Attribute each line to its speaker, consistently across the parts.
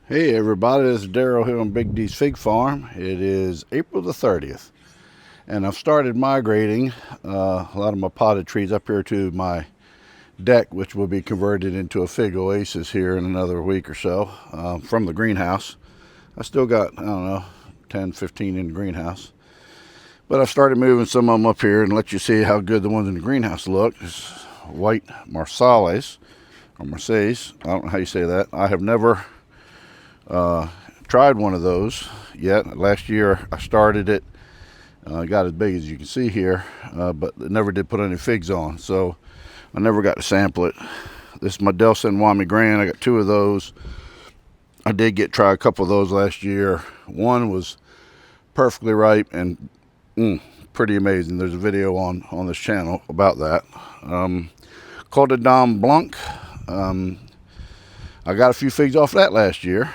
Speaker 1: Hey everybody, this is Daryl here on Big D's Fig Farm. It is April the 30th, and I've started migrating a lot of my potted trees up here to my deck, which will be converted into a fig oasis here in another week or so from the greenhouse. I still got, I don't know, 10, 15 in the greenhouse. But I've started moving some of them up here and let you see how good the ones in the greenhouse look. It's white marsales, or Marseilles, I don't know how you say that. I have never tried one of those yet. Last year I started it, got as big as you can see here, but it never did put any figs on, so I never got to sample it. This is my Del San Juan Grand. I got two of those. I did try a couple of those last year. One was perfectly ripe and pretty amazing. There's a video on this channel about that. Cordiboo Blanc. I got a few figs off that last year.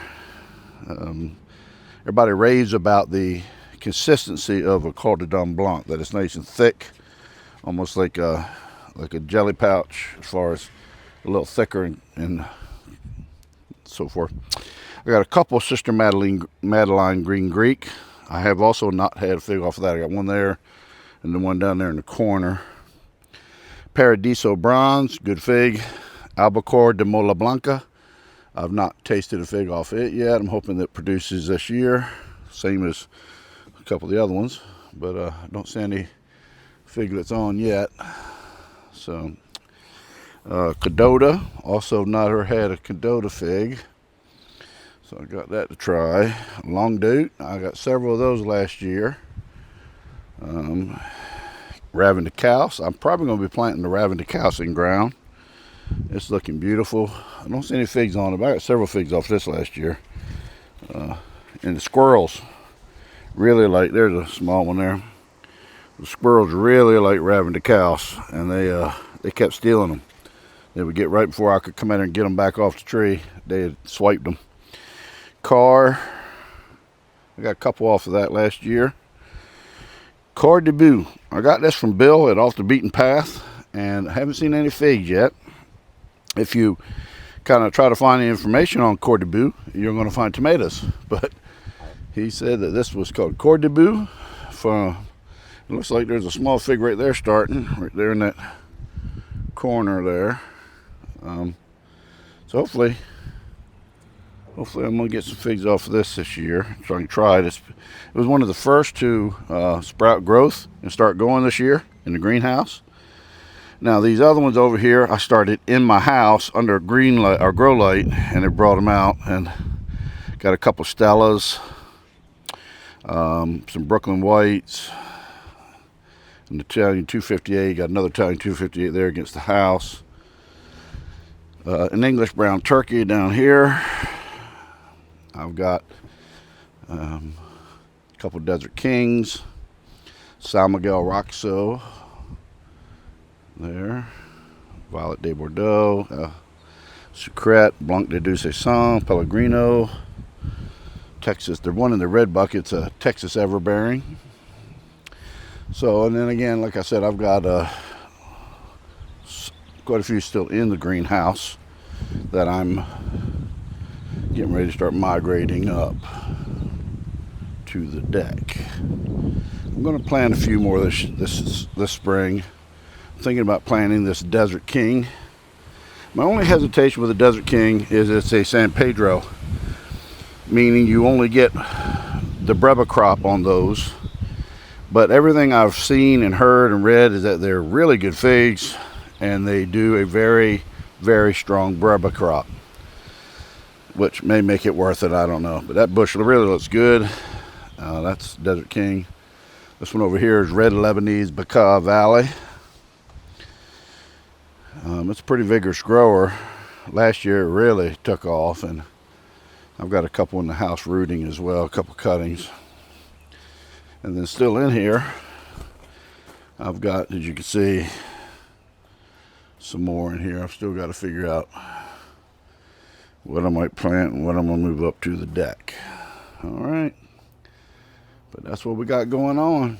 Speaker 1: Everybody raves about the consistency of a Cordiboo Blanc, that it's nice and thick, almost like a jelly pouch, as far as a little thicker and so forth. I got a couple of Sister Madeline Green Greek. I have also not had a fig off of that. I got one there and the one down there in the corner. Paradiso Bronze, good fig. Albacore de Mola Blanca. I've not tasted a fig off it yet. I'm hoping that it produces this year, same as a couple of the other ones, but I don't see any figlets on yet. So Cadota, also not had a Cadota fig, so I got that to try. Long Doot, I got several of those last year. Ravenscouse, I'm probably going to be planting the Ravenscouse in ground. It's looking beautiful. I don't see any figs on it, but I got several figs off this last year. And the squirrels really like, there's a small one there. The squirrels really like Ravenscouse, and they kept stealing them. They would get right before I could come in and get them back off the tree. They had swiped them. I got a couple off of that last year. Cordiboo, I got this from Bill at Off the Beaten Path, and I haven't seen any figs yet. If you kind of try to find the information on Cordiboo, you're going to find tomatoes. But he said that this was called Cordiboo. It looks like there's a small fig right there starting, right there in that corner there. So hopefully I'm going to get some figs off of this year, so I can try this. It was one of the first to sprout growth and start going this year in the greenhouse. Now these other ones over here, I started in my house under a green light or grow light, and it brought them out. And got a couple Stellas, some Brooklyn Whites, and the Italian 258. Got another Italian 258 there against the house. An English brown turkey down here. I've got a couple Desert Kings, San Miguel Roxo. There, Violet de Bordeaux, Sucrete, Blanc de Douce Pellegrino, Texas. They're one in the red bucket's a Texas Everbearing. So, and then again, like I said, I've got quite a few still in the greenhouse that I'm getting ready to start migrating up to the deck. I'm going to plant a few more this spring. Thinking about planting this Desert King. My only hesitation with the Desert King is it's a San Pedro, meaning you only get the Breva crop on those. But everything I've seen and heard and read is that they're really good figs, and they do a very, very strong Breva crop, which may make it worth it. I don't know, but that bush really looks good. That's Desert King. This one over here is Red Lebanese Baca Valley. It's a pretty vigorous grower. Last year it really took off, and I've got a couple in the house rooting as well, a couple cuttings. And then still in here, I've got, as you can see, some more in here. I've still got to figure out what I might plant and what I'm going to move up to the deck. All right. But that's what we got going on.